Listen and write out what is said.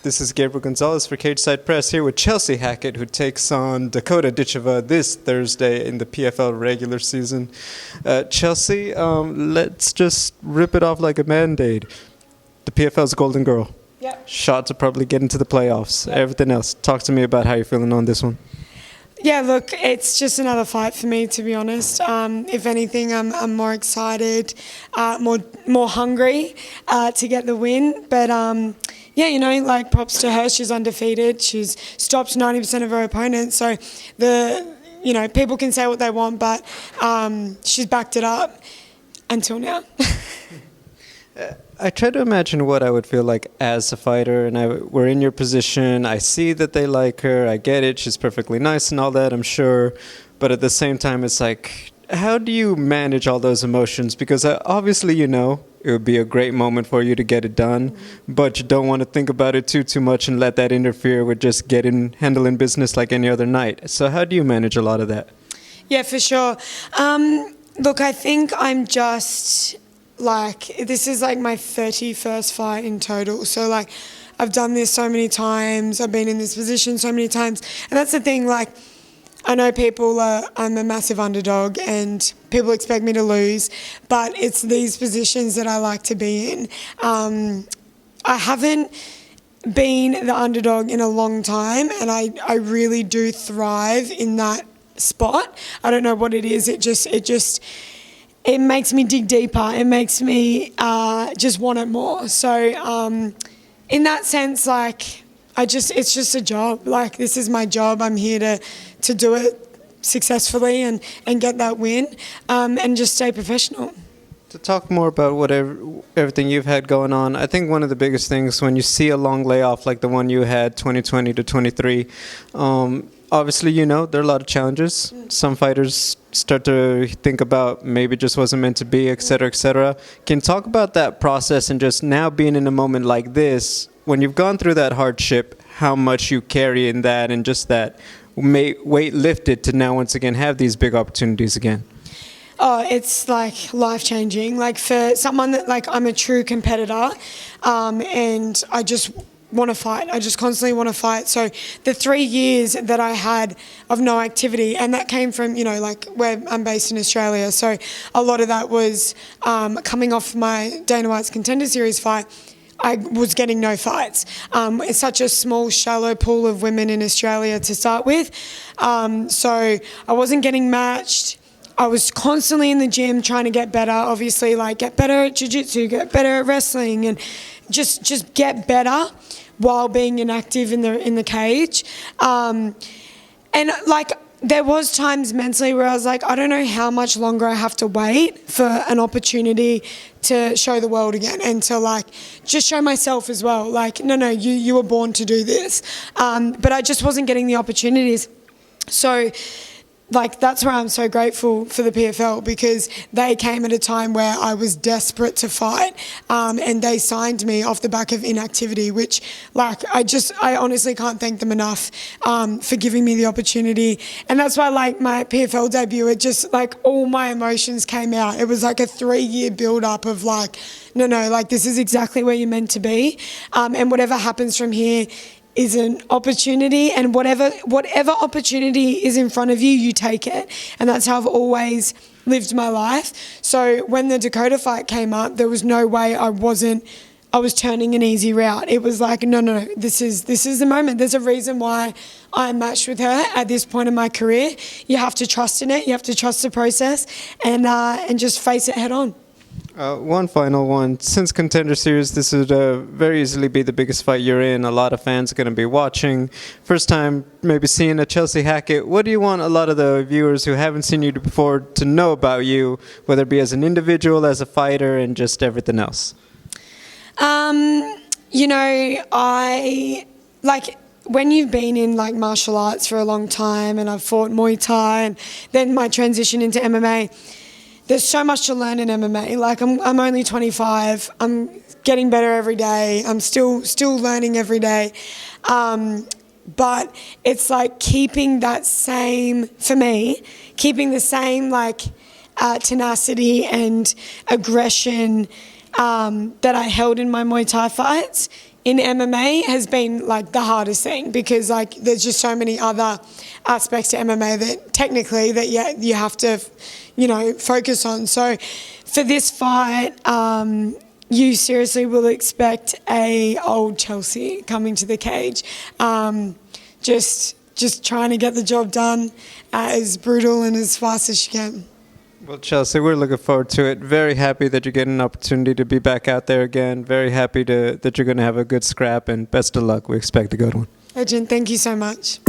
This is Gabriel Gonzalez for Cage Side Press here with Chelsea Hackett, who takes on Dakota Ditcheva this Thursday in the PFL regular season. Chelsea, let's just rip it off like a Band-Aid. The PFL's golden girl. Yep. Shot to probably get into the playoffs. Yep. Everything else. Talk to me about how you're feeling on this one. Yeah, look, it's just another fight for me, to be honest. If anything, I'm more excited, more hungry to get the win. But yeah, you know, like props to her. She's undefeated. She's stopped 90% of her opponents. So people can say what they want, but she's backed it up until now. I try to imagine what I would feel like as a fighter, and we're in your position. I see that they like her. I get it. She's perfectly nice and all that, I'm sure. But at the same time, it's like, how do you manage all those emotions? Because obviously, you know, it would be a great moment for you to get it done, but you don't want to think about it too much and let that interfere with just handling business like any other night. So how do you manage a lot of that? Yeah, for sure. Look, I think I'm just... this is like my 31st fight in total. So I've done this so many times. I've been in this position so many times. And that's the thing, I know I'm a massive underdog and people expect me to lose, but it's these positions that I like to be in. I haven't been the underdog in a long time, and I really do thrive in that spot. I don't know what it is. It makes me dig deeper. It makes me just want it more. So in that sense, it's just a job. This is my job. I'm here to do it successfully and get that win and just stay professional. To talk more about everything you've had going on, I think one of the biggest things when you see a long layoff like the one you had 2020 to 23, obviously, you know, there are a lot of challenges. Some fighters start to think about maybe it just wasn't meant to be, et cetera, et cetera. Can you talk about that process and just now being in a moment like this, when you've gone through that hardship, how much you carry in that and just that weight lifted to now once again have these big opportunities again? Oh, it's life-changing. For someone that I'm a true competitor, and I just want to fight. I just constantly want to fight. So the 3 years that I had of no activity, and that came from, where I'm based in Australia. So a lot of that was coming off my Dana White's Contender Series fight. I was getting no fights. It's such a small, shallow pool of women in Australia to start with. So I wasn't getting matched. I was constantly in the gym trying to get better, obviously, get better at jiu-jitsu, get better at wrestling, and just get better while being inactive in the cage. There was times mentally where I was like, I don't know how much longer I have to wait for an opportunity to show the world again and to just show myself as well. No, you were born to do this. But I just wasn't getting the opportunities. So that's where I'm so grateful for the PFL, because they came at a time where I was desperate to fight, and they signed me off the back of inactivity, which I honestly can't thank them enough for giving me the opportunity. And that's why my PFL debut, it just all my emotions came out. It was a 3-year build up of no, this is exactly where you're meant to be, and whatever happens from here is an opportunity, and whatever opportunity is in front of you, you take it. And that's how I've always lived my life. So when the Dakota fight came up, there was no way I was turning an easy route. It was no, this is the moment. There's a reason why I'm matched with her at this point in my career. You have to trust in it. You have to trust the process, and just face it head on. One final one. Since Contender Series, this would very easily be the biggest fight you're in. A lot of fans are going to be watching. First time maybe seeing a Chelsea Hackett. What do you want a lot of the viewers who haven't seen you before to know about you, whether it be as an individual, as a fighter, and just everything else? When you've been in martial arts for a long time, and I've fought Muay Thai, and then my transition into MMA, there's so much to learn in MMA. I'm only 25. I'm getting better every day. I'm still learning every day. But it's keeping that same, for me, keeping the same tenacity and aggression that I held in my Muay Thai fights in MMA has been like the hardest thing, because like there's just so many other aspects to MMA that technically that you have to, you know, focus on. So for this fight, you seriously will expect a old Chelsea coming to the cage, just trying to get the job done as brutal and as fast as she can. Well, Chelsea, we're looking forward to it. Very happy that you're getting an opportunity to be back out there again. Very happy that you're going to have a good scrap, and best of luck. We expect a good one. Legend, thank you so much.